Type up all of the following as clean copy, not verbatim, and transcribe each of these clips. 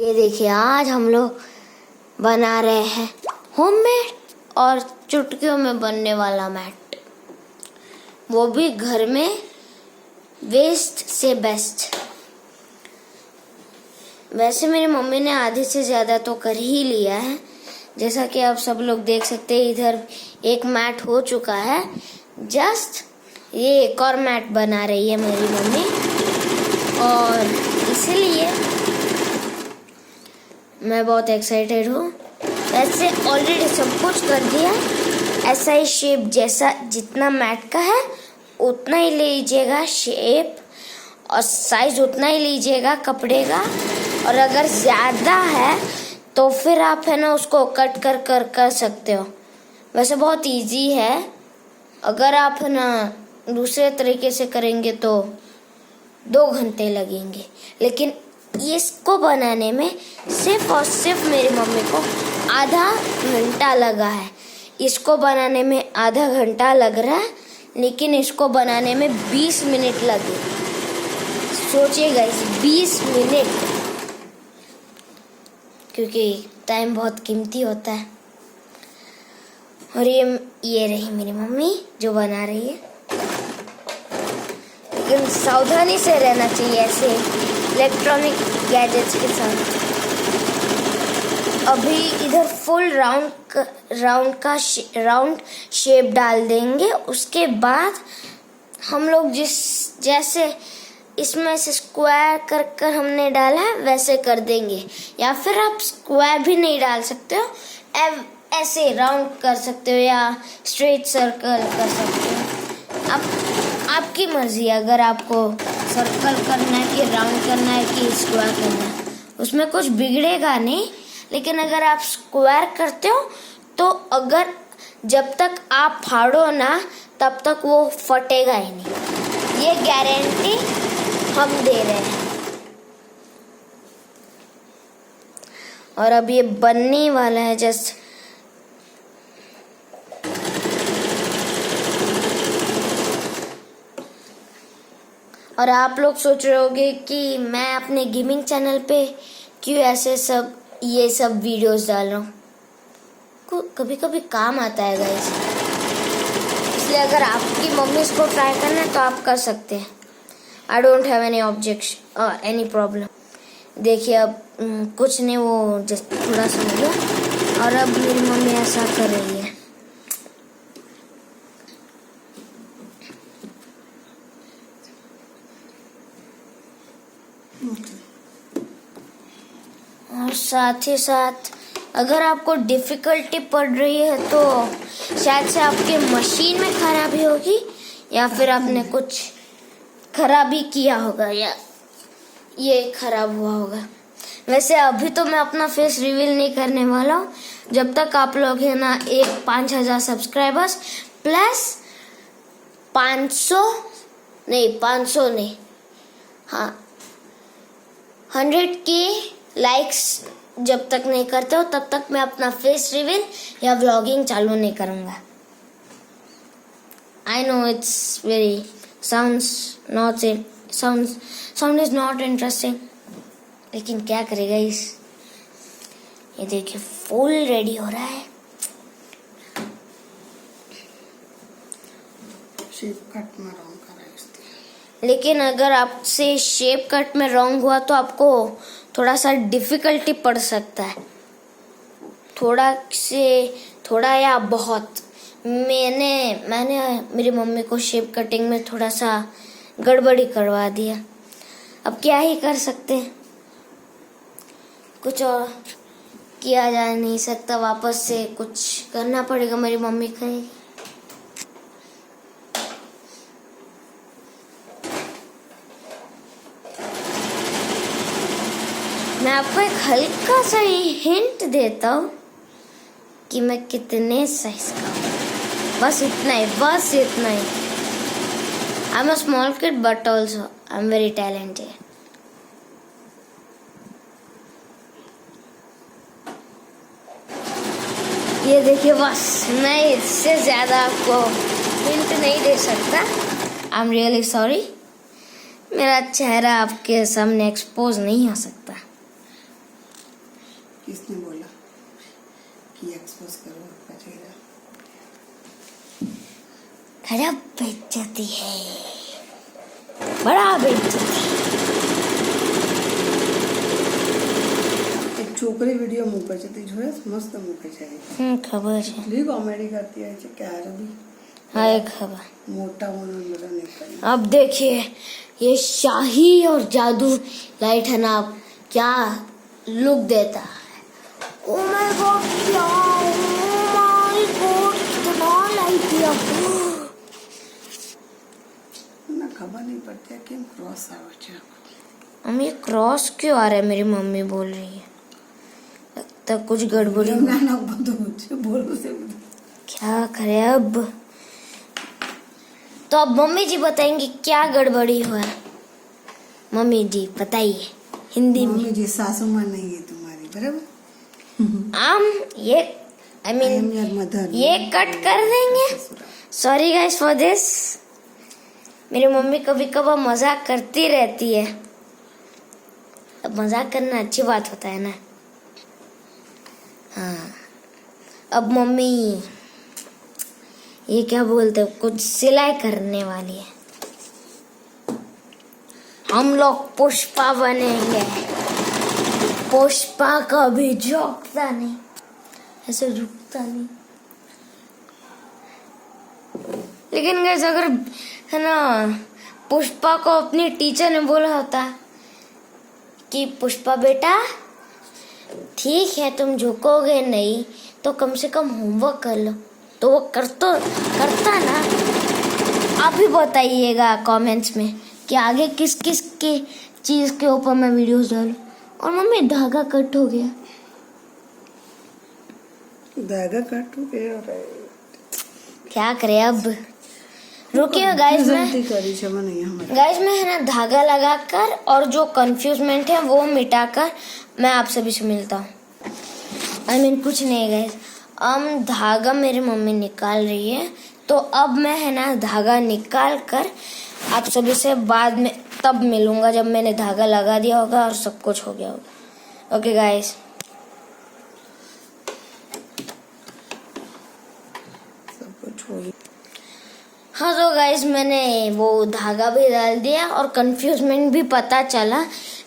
ये देखिए, आज हम लोग बना रहे हैं होममेड और चुटकियों में बनने वाला मैट, वो भी घर में वेस्ट से बेस्ट। वैसे मेरी मम्मी ने आधे से ज़्यादा तो कर ही लिया है, जैसा कि आप सब लोग देख सकते हैं। इधर एक मैट हो चुका है, जस्ट ये एक और मैट बना रही है मेरी मम्मी, और इसलिए मैं बहुत एक्साइटेड हूँ। वैसे ऑलरेडी सब कुछ कर दिया। ऐसा ही शेप जैसा जितना मैट का है उतना ही लीजिएगा शेप, और साइज उतना ही लीजिएगा कपड़े का। और अगर ज़्यादा है तो फिर आप है ना उसको कट कर सकते हो। वैसे बहुत इजी है। अगर आप है ना दूसरे तरीके से करेंगे तो 2 घंटे लगेंगे, लेकिन इसको बनाने में सिर्फ और सिर्फ मेरी मम्मी को आधा घंटा लगा है। इसको बनाने में आधा घंटा लग रहा है, लेकिन इसको बनाने में 20 मिनट लगे। सोचिएगा, इस 20 मिनट, क्योंकि टाइम बहुत कीमती होता है। और ये रही मेरी मम्मी जो बना रही है, लेकिन सावधानी से रहना चाहिए ऐसे इलेक्ट्रॉनिक गैजेट्स के साथ। अभी इधर फुल राउंड शेप डाल देंगे। उसके बाद हम लोग जैसे इसमें से स्क्वायर कर हमने डाला है वैसे कर देंगे, या फिर आप स्क्वायर भी नहीं डाल सकते हो, ऐसे राउंड कर सकते हो या स्ट्रेट सर्कल कर सकते हो। आपकी मर्जी है। अगर आपको सर्कल करना है कि राउंड करना है कि स्क्वायर करना है, उसमें कुछ बिगड़ेगा नहीं। लेकिन अगर आप स्क्वायर करते हो तो जब तक आप फाड़ो ना तब तक वो फटेगा ही नहीं, ये गारंटी हम दे रहे हैं। और अब ये बनने वाला है जस्ट। और आप लोग सोच रहे होंगे कि मैं अपने गेमिंग चैनल पे क्यों ऐसे ये सब वीडियोस डाल रहा हूँ। कभी कभी काम आता है गाइस, इसलिए अगर आपकी मम्मी इसको ट्राई करना है तो आप कर सकते हैं। I don't have any objection any problem. देखिए, अब कुछ नहीं, वो जस्ट थोड़ा सा हो गया। और अब मेरी मम्मी ऐसा कर रही है। और साथ ही साथ अगर आपको डिफ़िकल्टी पड़ रही है तो शायद से आपके मशीन में खराबी होगी, या फिर आपने कुछ खराबी किया होगा, या ये खराब हुआ होगा। वैसे अभी तो मैं अपना फेस रिवील नहीं करने वाला हूँ, जब तक आप लोग है ना 5,000 सब्सक्राइबर्स प्लस 500 नहीं, हाँ 100K लाइक्स जब तक नहीं करते हो तब तक मैं अपना फेस रिवील या व्लॉगिंग चालू नहीं करूँगा। I know it's very sound is not interesting, लेकिन क्या करेगा इस। ये देखिए फुल रेडी हो रहा है। शेप कट में रॉन्ग करा है इसलिए। लेकिन अगर आपसे शेप कट में रॉन्ग हुआ तो आपको थोड़ा सा डिफिकल्टी पड़ सकता है, थोड़ा या बहुत। मैंने मेरी मम्मी को शेप कटिंग में थोड़ा सा गड़बड़ी करवा दिया। अब क्या ही कर सकते हैं, कुछ और किया जा नहीं सकता। वापस से कुछ करना पड़ेगा, मेरी मम्मी कहेगी। मैं आपको एक हल्का सा हिंट देता हूँ कि मैं कितने साइज का हूँ। बस इतना ही। I am a small kid but also I am very talented. ये देखिए, बस मैं इससे ज़्यादा आपको हिंट नहीं दे सकता। I am really sorry. मेरा चेहरा आपके सामने एक्सपोज नहीं हो सकता। किसने बोला कि एक्सपोज करो आपका चेहरा? खराब बेइज्जती है, बड़ा बेइज्जती। एक छोकरी वीडियो मूके છે તે જોયે મસ્ત મૂકે છે ખબર છે એટલી કોમેડી કરતી હોય છે કે આરબી हाँ ये खबर। મોટા મોટા બધા નીકળે अब देखिए ये शाही और जादू लाइट है ना, क्या लुक देता है। ओ माय गॉड, क्या ओ माय गॉड, कितना लाइट दिया। ना खबर नहीं पड़ती है કેમ ક્રોસ આવે છે। हम ये क्रॉस क्यों आ रहा है, मेरी मम्मी बोल रही है, लगता कुछ गड़बड़ी। ના ના બધું છે બોલું છે બધું। क्या करे अब, तो अब मम्मी जी बताएंगी क्या गड़बड़ी हुआ है। मम्मी जी बताइए हिंदी में। મમ્મી जी सासू मां नहीं है तुम्हारी, बराबर? हम ये आई I mean am your mother। ये कट कर देंगे। Sorry guys for this. मेरी मम्मी कभी कभार मजाक करती रहती है, अब मजाक करना अच्छी बात होता है ना। हाँ अब मम्मी ये क्या बोलते हैं, कुछ सिलाई करने वाली है। हम लोग पुष्पा बनेंगे। पुष्पा कभी झुकता नहीं, ऐसे झुकता नहीं। लेकिन गाइस अगर है ना पुष्पा को अपनी टीचर ने बोला होता कि पुष्पा बेटा ठीक है तुम झुकोगे नहीं तो कम से कम होमवर्क कर लो, तो वो करता ना। आप भी बताइएगा कमेंट्स में कि आगे किस किस की चीज के ऊपर मैं वीडियोस डालूं। और मम्मी धागा कट हो गया। धागा कट हो गया रे। क्या करे अब, रुकिए गाइस गाइस मैं है ना धागा लगाकर और जो कंफ्यूजमेंट है वो मिटाकर मैं आप सभी से मिलता हूँ। आई मीन कुछ नहीं गाइस, धागा मेरी मम्मी निकाल रही है, तो अब मैं है ना धागा निकाल कर आप सभी से बाद में तब मिलूंगा जब मैंने धागा लगा दिया होगा और सब कुछ हो गया होगा। ओके गाइस, सब कुछ हो गया। हाँ तो गाइस मैंने वो धागा भी डाल दिया और कंफ्यूजमेंट भी पता चला,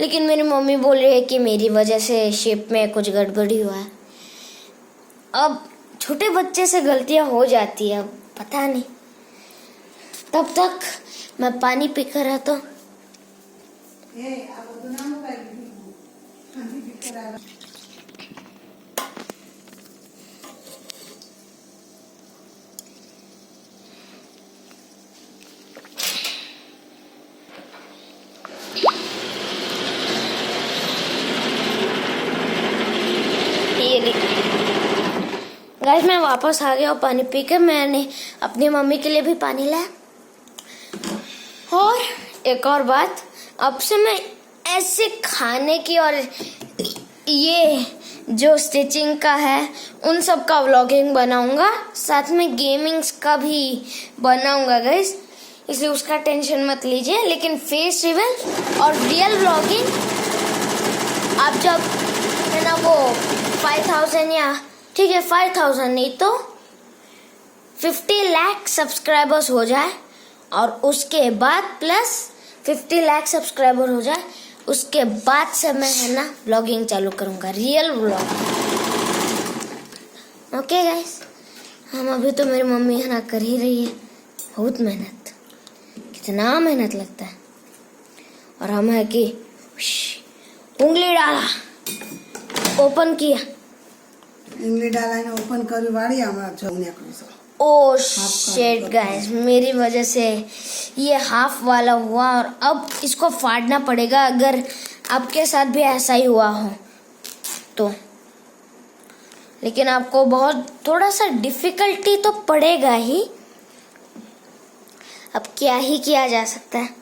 लेकिन मेरी मम्मी बोल रही है कि मेरी वजह से शेप में कुछ गड़बड़ी हुआ है। अब छोटे बच्चे से गलतियां हो जाती है, अब पता नहीं। तब तक मैं पानी पी कर आता हूँ। गाइस मैं वापस आ गया और पानी पी के मैंने अपनी मम्मी के लिए भी पानी लाया। और एक और बात, अब से मैं ऐसे खाने की और ये जो स्टिचिंग का है उन सब का व्लॉगिंग बनाऊंगा, साथ में गेमिंग्स का भी बनाऊंगा गाइस, इसलिए उसका टेंशन मत लीजिए। लेकिन फेस रिवील और रियल व्लॉगिंग आप जब है ना वो 5000 या ठीक है 5000 नहीं तो 50 लाख सब्सक्राइबर्स हो जाए और उसके बाद प्लस 50 लाख सब्सक्राइबर हो जाए, उसके बाद से मैं है ना व्लॉगिंग चालू करूंगा, रियल व्लॉग। ओके गाइस, हम अभी तो मेरी मम्मी है ना कर ही रही है बहुत मेहनत, कितना मेहनत लगता है। और हम है कि उंगली डाला, ओपन किया, उंगली डाला ने ओपन करी वाली हमारा जौनिया करो। ओ शेट गाइस, मेरी वजह से ये हाफ वाला हुआ और अब इसको फाड़ना पड़ेगा अगर आपके साथ भी ऐसा ही हुआ हो तो। लेकिन आपको बहुत थोड़ा सा डिफिकल्टी तो पड़ेगा ही, अब क्या ही किया जा सकता है।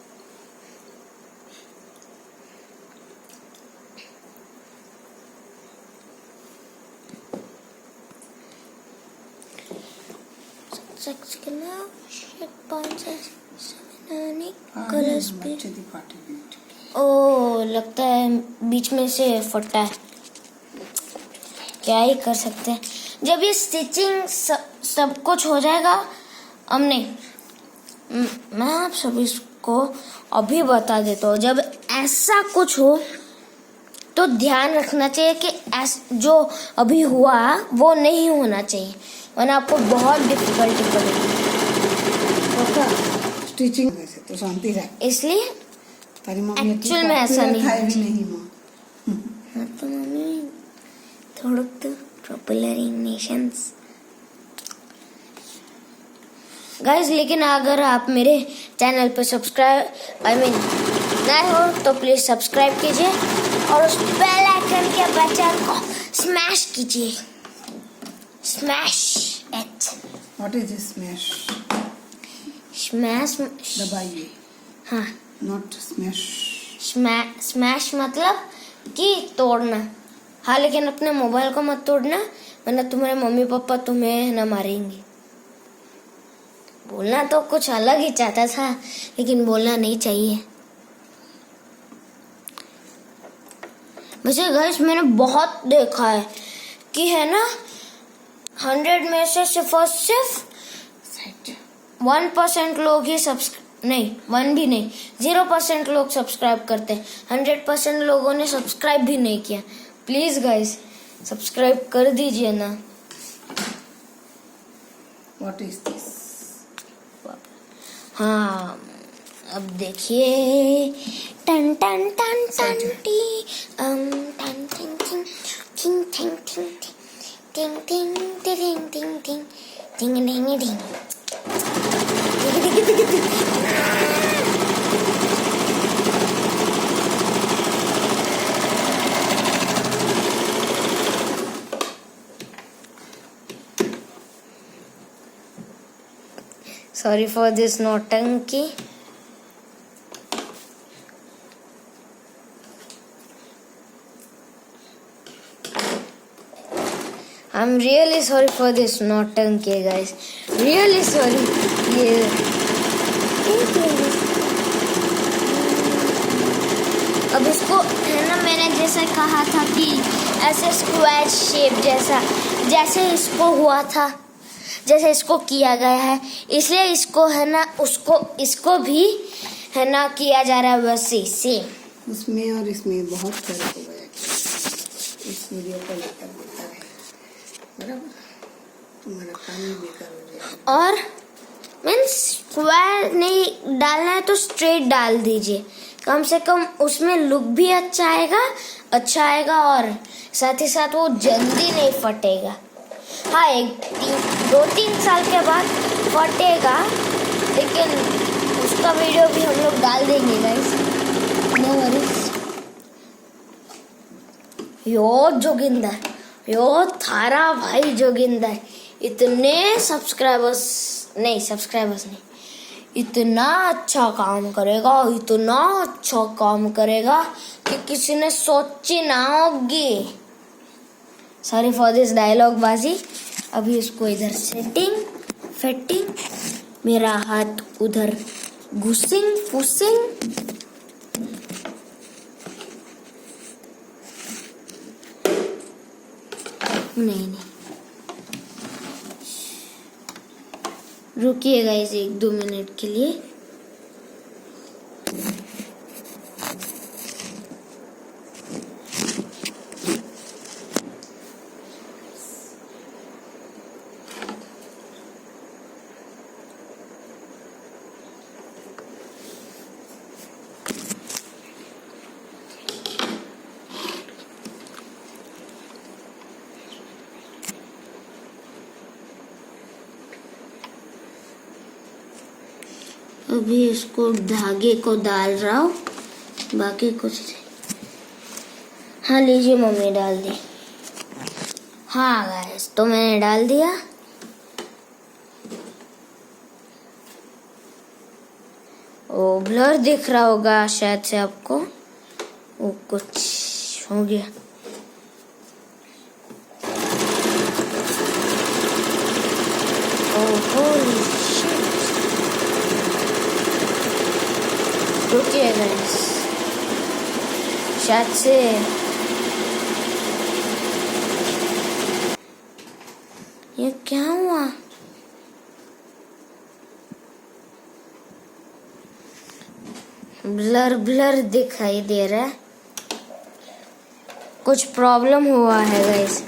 ओ लगता है बीच में से फटा है। क्या ही कर सकते हैं। जब ये स्टिचिंग सब कुछ हो जाएगा, अब नहीं, मैं आप सभी को अभी बता देता हूँ। जब ऐसा कुछ हो तो ध्यान रखना चाहिए कि जो अभी हुआ वो नहीं होना चाहिए, वरना आपको बहुत डिफिकल्टी पड़ेगी। स्टिचिंग वैसे तो शांति रहे, इसलिए तारी मम्मी एक्चुअल में ऐसा नहीं થાય होना भी नहीं माँ। हाँ तो मम्मी थोड़ा तो प्रोपलरिनेशंस गाइस। लेकिन अगर आप मेरे चैनल पर सब्सक्राइब नए हो तो प्लीज सब्सक्राइब कीजिए और उस बेल आइकन के बटन को स्मैश कीजिए, smash it. What is smash? Smash दबाइए, हाँ, नॉट स्मैश। स्मैश मतलब कि तोड़ना। हाँ, लेकिन अपने मोबाइल को मत तोड़ना, वरना तुम्हारे मम्मी पापा तुम्हें ना मारेंगे। बोलना तो कुछ अलग ही चाहता था, लेकिन बोलना नहीं चाहिए। वैसे गाइस मैंने बहुत देखा है कि है ना 100 में से सिर्फ 1% लोग ही नहीं, 1 भी नहीं, 0% लोग सब्सक्राइब करते हैं। 100% लोगों ने सब्सक्राइब भी नहीं किया। प्लीज गाइस सब्सक्राइब कर दीजिए ना। What is this? हाँ, अब देखिए, टन टन टन टन टी टन टिंग टिंग टिंग टिंग टिंग टिंग टिंग टिंग टिंग टिंग टिंग टिंग टिंग Sorry for this नौटंकी। I'm really sorry for this नौटंकी guys, really sorry। ये अब इसको है ना, मैंने जैसे कहा था कि ऐसे स्क्वायर शेप जैसे इसको हुआ था, जैसे इसको किया गया है, इसलिए इसको है ना इसको भी है ना किया जा रहा है वैसे सेम। उसमें और इसमें बहुत फर्क हो गया। इस वीडियो को लेकर बता रहे, बराबर? तुम्हारा काम ही बेकार हो जाएगा। और मीन्स स्क्वायर नहीं डालना है तो स्ट्रेट डाल दीजिए, कम से कम उसमें लुक भी अच्छा आएगा और साथ ही साथ वो जल्दी नहीं फटेगा। हाँ, 2-3 साल के बाद फटेगा, लेकिन उसका वीडियो भी हम लोग डाल देंगे गाइस, नो वरीज। यो थारा भाई जोगिंदर इतने सब्सक्राइबर्स नहीं, इतना अच्छा काम करेगा कि किसी ने सोची ना होगी। सॉरी फॉर दिस डायलॉग बाजी। अभी इसको इधर फिटिंग, मेरा हाथ उधर फुसिंग। नहीं, रुकिएगा इसे 1-2 मिनट के लिए। अभी इसको धागे को डाल रहा हूँ, बाकी कुछ नहीं। हाँ लीजिए मम्मी, डाल दी। हाँ गाइस, तो मैंने डाल दिया। ओ ब्लर दिख रहा होगा शायद से आपको, वो कुछ हो गया। रुकिए गाइस, शायद से ये क्या हुआ? ब्लर ब्लर दिखाई दे रहा है, कुछ प्रॉब्लम हुआ है गाइस।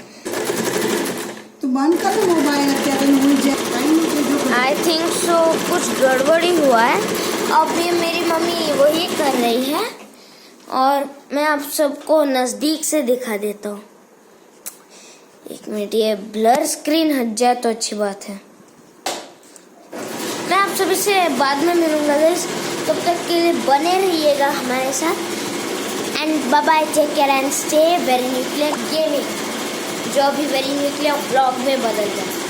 तो बंद कर लो मोबाइल, क्या आई थिंक सो कुछ गड़बड़ी हुआ है। अब ये मेरी मम्मी वही कर रही है और मैं आप सबको नज़दीक से दिखा देता हूँ। एक मिनट, ये ब्लर स्क्रीन हट जाए तो अच्छी बात है। मैं आप सभी से बाद में मिलूंगा गाइस, तब तक के लिए बने रहिएगा हमारे साथ। And bye bye, take care and stay very Nuclear Gaming, जो भी वेरी न्यूक्लियर ब्लॉग में बदल जाए।